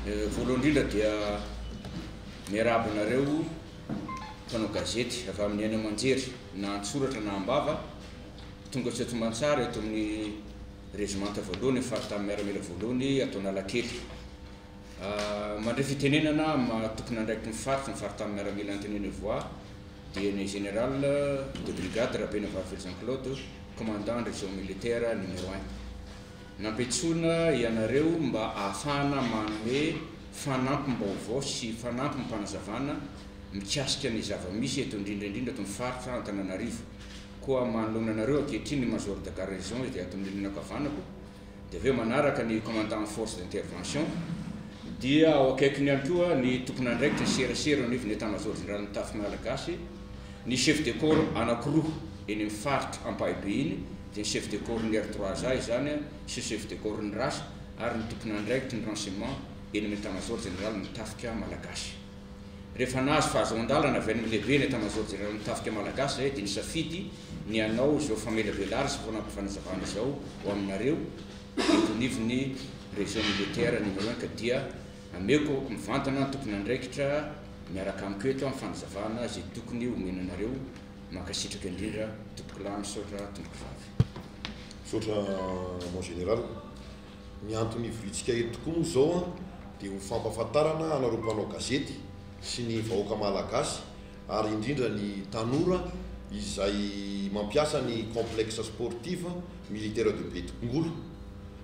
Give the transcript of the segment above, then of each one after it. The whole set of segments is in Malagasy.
Voalohany indrindra dia miarahaba anareo mpanao gazety avy amin'ny aina aman-jery na antsoratra na ambava tonga tsy atsomantsara eto amin'ny régimenta voalohany faritamin'ny miaramila voalohany atao Analakely. Mandray fitenenana tokony andraiky ny faritamin'ny miaramila Antenene Voix dia ny général de brigade Rabena Varavely Jean-Claude, commandant région militaire numéro 1. Nampitsoina ianareo mba ahafahana manome fanampim-baovao sy fanampim-panazavana mikasika ny zava-misy eto indrindra eto amin'ny faritra Antananarivo. Koa manoloana anareo ankehitriny ny major de garnison dia ato amin'ny lilin-ankavanako, dia aveo manaraka ny commandant force d'intervention, dia ao akaikiny ihany koa ny tokony andraikitra ny serasera anivon'ny état-major général ny tafy malagasy, ny chef de corps anankiroa eny amin'ny faritra Ampahibeny iny, dia ny chef de corps ny R3A izany sy chef de corps ny RAS, ary ny tokony andraikitra ny renseignement eny amin'ny état-major général ny tafika malagasy. Rehefa nahazo fahazoan-dalana avy any amin'ny lehibe ny état-major général ny tafika malagasy dia nisafidy ny anao izao famela velary sy fanampifanazavana izao ho aminareo eto anivon'ny région militaire numéro 1 ka dia ameko mivantana tokony andraikitra miaraka amiko eto amin'ny fanazavana izay tokony omenanareo makasitraka indrindra tompoko lahy misaotra tompoko vavy. Misaotra mon général, ny antony vorintsika eto tokoa moa zao dia ho fampahafantarana anareo mpanao gazety sy ny vahoaka malagasy ary indrindra ny tanora izay mampiasa ny complexe sportif militaire de Betongolo,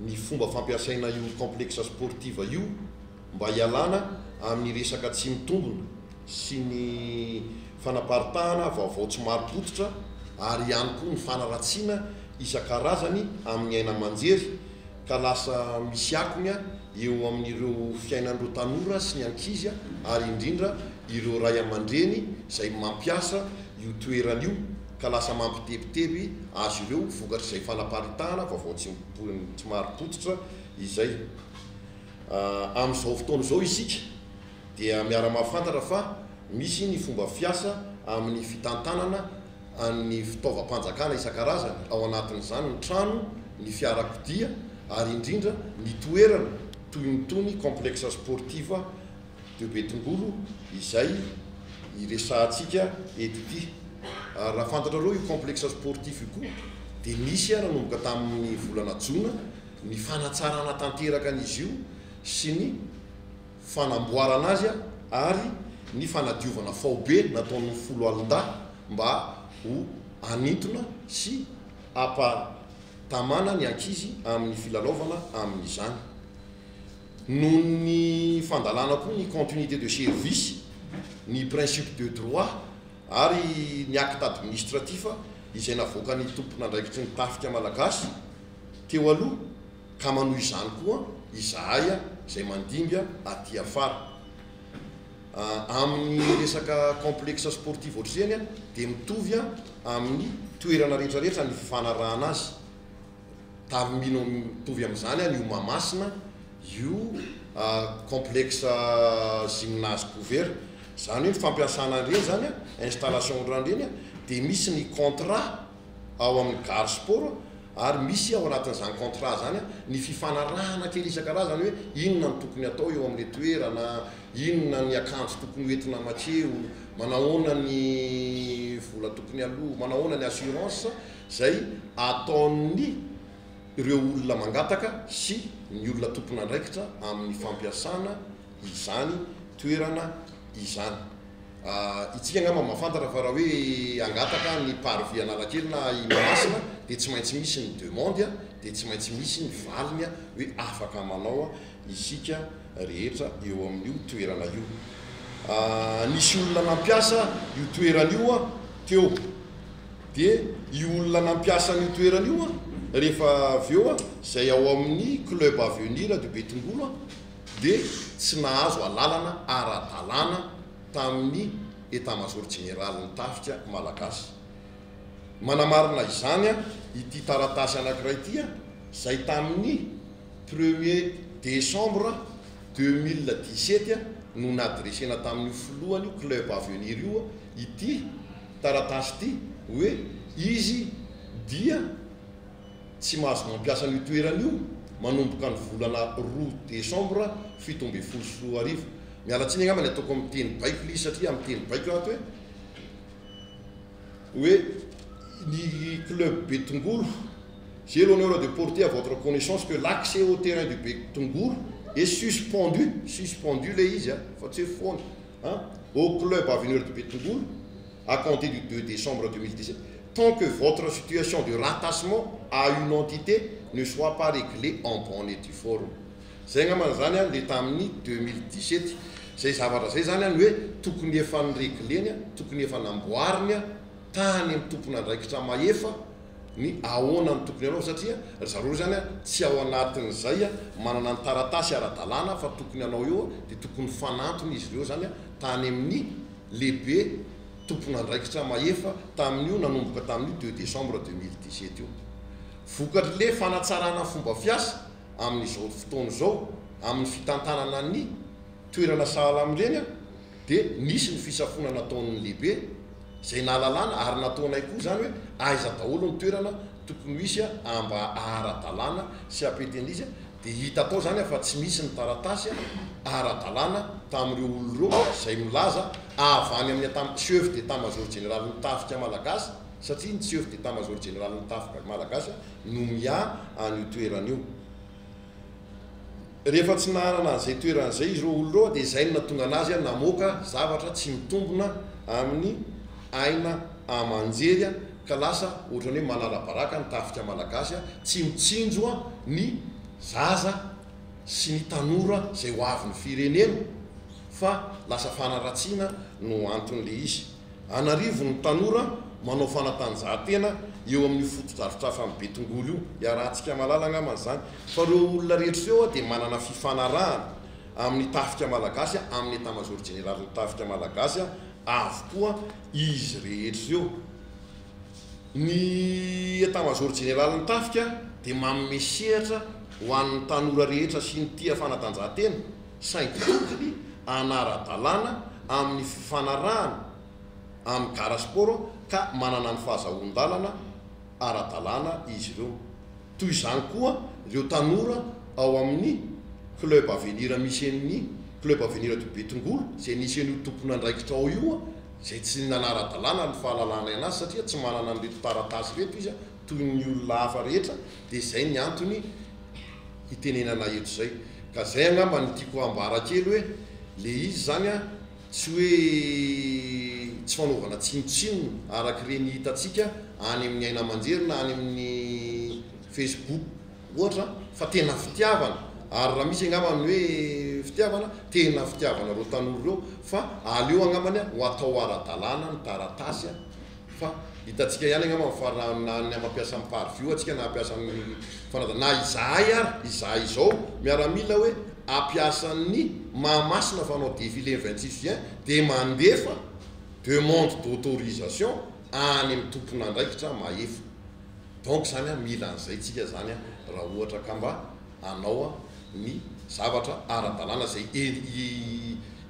ny fomba fampiasaina io complexe sportif io mba hialana amin'ny resaka tsy mitombona sy ny fanaparitahana vaovao tsy maro-potitra ary ihany koa ny fanaratsiana isan-karazany amin'ny aina aman-jery ka lasa misy akony eo amin'ireo fiainan'ireo tanora sy ny ankizy ary indrindra ireo ray aman-dreny izay mampiasa io toerana io ka lasa mampitebiteby azy ireo vokatra izay fanaparitahana vaovao tsy maro-potitra izay. Amin'izao fotoana izao isika dia miara-mahafantatra fa misy ny fomba fiasa amin'ny fitantanana amin'ny fitaovam-panjakana isan-karazany, ao anatin'izany ny trano, ny fiarakodia ary indrindra ny toerana toy ny tony complexe sportif de Betongolo izay iresahantsika eto ity. Raha fantatrareo io complexe sportif io koa dia nisy nanomboka tamin'ny volana Jona ny fanatsarana tanteraka an'izy io sy ny fanamboarana azy ary ny fanadiovana faobe nataon'ny folo alin-da mba ho anintona sy ampatamana ny ankizy amin'ny filalaovana amin'izany. Noho ny fandalana koa ny continuité de service, ny principe de droit ary ny acte administratif izay navoaka ny tompon'andraikitry ny tafika malagasy teo aloha ka manohy izany koa izahay izay mandimbya aty afara. Amin'ny resaka complexe sportif ohatr'izany dia mitovy amin'ny toerana rehetrarehetra ny fifanarahana azy. Tamino mitovy amin'izany io Mahamasina, io complexe gymnase couvert, zany hoe ny fampiasana ireny zany installation reny dia misy ny contrat ao amin'ny gare sport ary misy ao anatin'izany contrat zany ny fifanarahana kely isan-karazany hoe inona ny tokony atao eo amin'ny toerana, inona ny akanjo tokony hoentina matseo, manahoana ny vola tokony aloha, manahoana ny assurance zay ataon'ny ireo olona mangataka sy ny olona tompon'andraikitra amin'ny fampiasana izany toerana izany. Itsika angamba mahafantatra fa raha hoe angataka ny parvis Analakely na i Mahamasina dia tsy maintsy misy ny demande dia tsy maintsy misy ny valiny hoe afaka manao isika rehetra eo amin'io toerana io. Nisy olona nampiasa io toerana io teo dia io olona nampiasa n'io toerana io rehefa avy eo izay ao amin'ny club avenir de Betongolo dia tsy nahazo alalana ara-dalàna tamin'ny état-major général ny tafika malagasy. Manamarina izany ity taratasy anankiray ity izay tamin'ny 1er décembre 2017 no nadresena tamin'ny filohany io club avenir io ity taratasy ity hoe izy dia tsy mahazo mampiasa ny toerana io manomboka ny volana 2 décembre 7 arivo. Mialatsiny angamba ny ataoko amin'ny teny baiko li satria amin'ny teny baiko ato hoe ny club Betongolo, j'ai l'honneur de porter à votre connaissance que l'accès au terrain du Betongolo est suspendu les izy fa tsy foana au club avenir du Betongolo à compter du 2 décembre 2017 tant que votre situation de rattachement à une entité ne soit pas réglée en bonne et due forme. Zay angamba zany le tamin'ny 2017 zay zavatra zay zany hoe tokony efa nyregleny tokony efa namboariny tany amin'ny tompon'andraikitra maefa ny ahoana ny tokony anao satria zareo zany tsy ao anatin'izay manana ny taratasy ara-dalàna fa tokony anao eo dia tokony fanantony izy ireo zany tany amin'ny lehibe tompon'andraikitra maefa tamin'io nanomboka tamin'ny 2 décembre 2017 io. Vokatry le fanatsarana fomba fiasa amin'izao fotoana zao amin'ny fitantanana ny toerana sahalamreny dia nisy ny fisafona nataon'ny lehibe zay nahalalàna ary nataonay koa zany hoe aiza daholo ny toerana tokony misy amba ara-dalàna sy apeteny izy dia hita tao zany fa tsy misy ny taratasy ara-dalàna tamin'ireo olon'ireo zay milaza avany amin'ny chef d'état-major général ny tafika malagasy satria ny chef d'état-major général ny tafika malagasy no mia an'io toerana io. Rehefa tsy nahanana an'izay toeran'izay izy ireo olon'ireo dia zay no natonga anazy namoaka zavatra tsy mitombona amin'ny aina amanjery ka lasa ohatrany hoe manara-baraka ny tafika malagasy tsy mitsinjo ny zaza sy ny tanora zay ho avy ny firenena fa lasa fanaratsiana no anton'le izy. Anarivo ny tanora manao fanatanjahantena eo amin'ny foto-drafitrafa amin'ny Betongolo io iarahantsika malalana man'izany fa ireo olona rehetra eo dia manana fifanarahana amin'ny tafika malagasy amin'ny état-major général ny tafika malagasy avokoa izy rehetra eo. Ny état-major général ny tafika dia manome sehatra ho an'ny tanora rehetra sy ny tia fanatanjahantena saingy tokony anara-dalàna amin'ny fifanarahana amin'ny gara sport ka manana ny fahazahoan-dalana ara-dalàna izy ireo. Toy izany koa ireo tanora ao amin'ny club avenir misy an'ny club avenir du Betongolo zay nisy an'io tompon'andraikitra ao io zay tsy nanara-dalàna ny fahalalàna anazy satria tsy manana an'reto taratasy reto izy toy ny olona hafa rehetra dia zay ny antony itenenana eto zay. Ka zay angamba ny tiako ambara kely hoe le izy zany tsy hoe tsy fanaovana tsinotsinona arak'ireny hitatsika any amin'ny aina aman-jery na any amin'ny Facebook ohatra fa tena fitiavana ary raha misy angambany hoe fitiavana tena fitiavana reo tanora reo fa aleo angambany ho atao ara-dalàna ny taratasy fa hitatsika ihany angamba fa ny mampiasa amin'ny parvio atsika na ampiasa amin'ny fanadana na izahay ary izahay izao miaramila hoe ampiasan'ny mahamasina fanao défilé 26 juin dia mandefa demande d'autorisation any amin'ny tompon'andraikitra maefa. Donc zany mila an'izay tsika zany raha ohatra ka mba anao ny zavatra ara-dalàna zay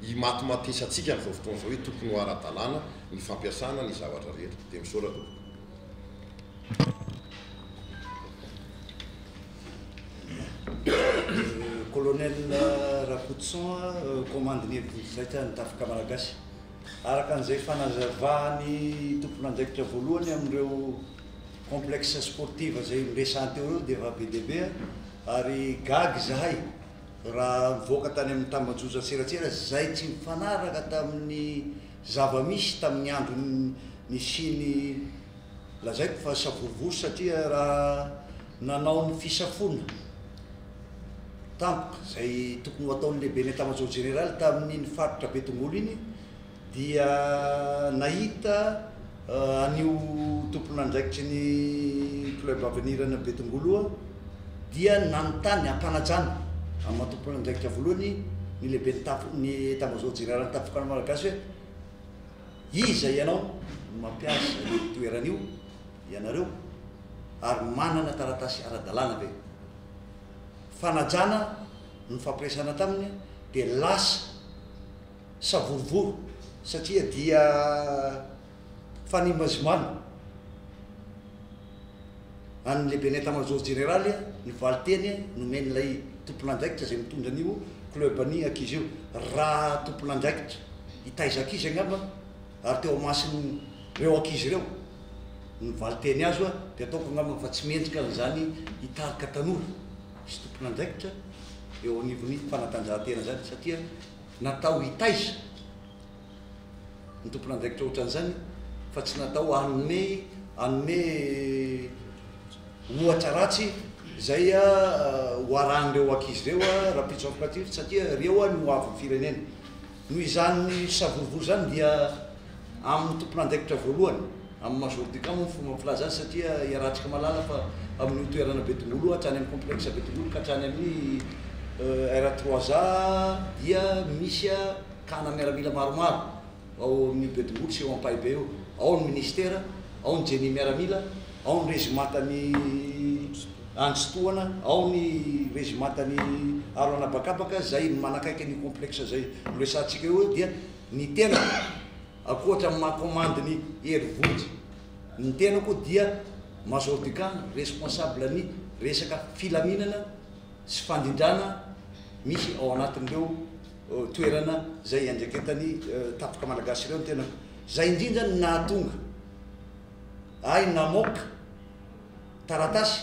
imatomatesatsika n'izao fotoana zao hoe tokony ho ara-dalàna ny fampiasana ny zavatra rehetra. Dia misaotra Colonel Rakotoson, commandant zaitra ny tafika malagasy. Araka an'izay fanazavahany tompon'andraikitra voalohany amin'ireo complexe sportive zay miresahany teo reo dia efa be dia be ary gagy zahay raha mivoaka tany amin'ny tambajoja tseratsera zay tsy mifanaraka tamin'ny zava-misy tamin'ny andro nisiny lazaiko fa savorovory satria raha nanao ny fisafona tampoka zay tokony ho ataon'ny lehibe ny état-major général tamin'ny faritra Betongolo iny dia nahita an'io tompon'andraikitry ny club avenir ny Betongolo dia nanontany ampanajana amin'ny tompon'andraikitra voalohany ny lehibe ny état-major général ny tafika malagasy hoe iza ianao mampiasa toeran'io ianareo ary manana taratasy ara-dalàna ve. Fanajana ny fampiresana taminy dia lasa savorovoro satria dia fanimazimana any lehibe état-major généraly ny valiteny nomen'ilay tompon'andraikitra zay mitondra an'io club any ankizy io raha tompon'andraikitra hitaizakizy angamba ary teo amasiny reo ankizy reo ny valiteny azo a de ataoko angamba fa tsy mendrika zany hitarika tanora sy tompon'andraikitra eo anivony fanatanjahantena zany satria natao hitaiza ny tompon'andraikitra ohatran'izany fa tsy natao anome ohatra ratsy zay hoaran'ireo ankizy reo raha pitso ampiratif satria reo a no avy firenena noho izany savorovory zany dia amin'ny tompon'andraikitra voalohany amin'ny majorité moa fomba filaza azy satria iaratsika malala fa amin'ny toerana Betongolo hatrany amin'ny complexe Betongolo ka hatrany amin'ny R3A dia misy kana miaramila maromaro ao amin'ny Betongolo sy eo ampaibe eo ao ny ministera ao ny Jenny miaramila ao ny regimentany Antsitoana ao ny regimentany Arona Bakabaka zay manakaiky ny complexe zay resatsika eo dia ny tena akoatra mahakomande ny herivonjy ny tenako dia major du camp responsable ny resaka filaminana sy fandindrana misy ao anatin'ireo toerana zay andraiketany tapaka malagasy ireo ny tenako zay indrindra nahatonga ay namoaka taratasy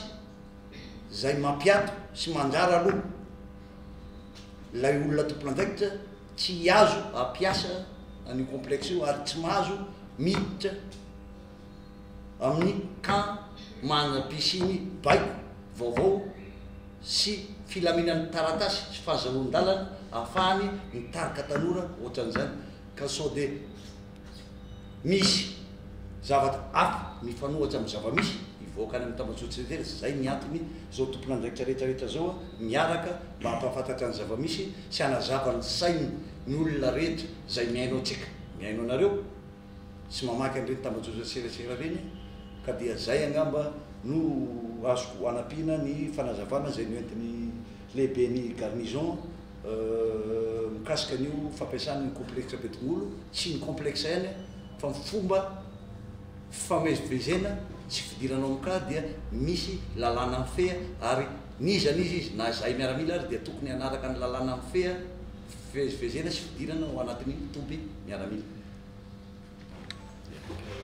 zay mampiato sy manjara aloha lay olona tompon'andraikitra tsy azo ampiasa any complexe io ary tsy mahazo miditra amin'ny camp manam-pisiny baiko vaovao sy filaminan'ny taratasy sy fahazahoan-dalana ahafahany mitarika tanora ohatran'izany ka sao de misy zavatra hafa mifanohatra amin'ny zava-misy ivoaka any amin'ny tambazotra zay ny antony zao tompon'andraikitra rehetrarehetra zao miaraka mba hampafantatra ny zava-misy sy hanazavany sainy ny olona rehetra zay miaino atsika miaino anareo sy mamaky an'ireny tambazotra serasera reny ka dia zay angamba no azoko anampiana ny fanazavana zay noentiny lehibe ny garnison mikasika an'io fampiasana ny complexe Betongolo sy ny complexe ihany fa fomba famezivezena sy fidiranao amika dia misy lalàna mifeha ary nizanizy izy na zay miaramila ary dia tokony hanaraka ny lalàna mifeha fivezivezena sy fidirana ao anatin'ny toby miaramila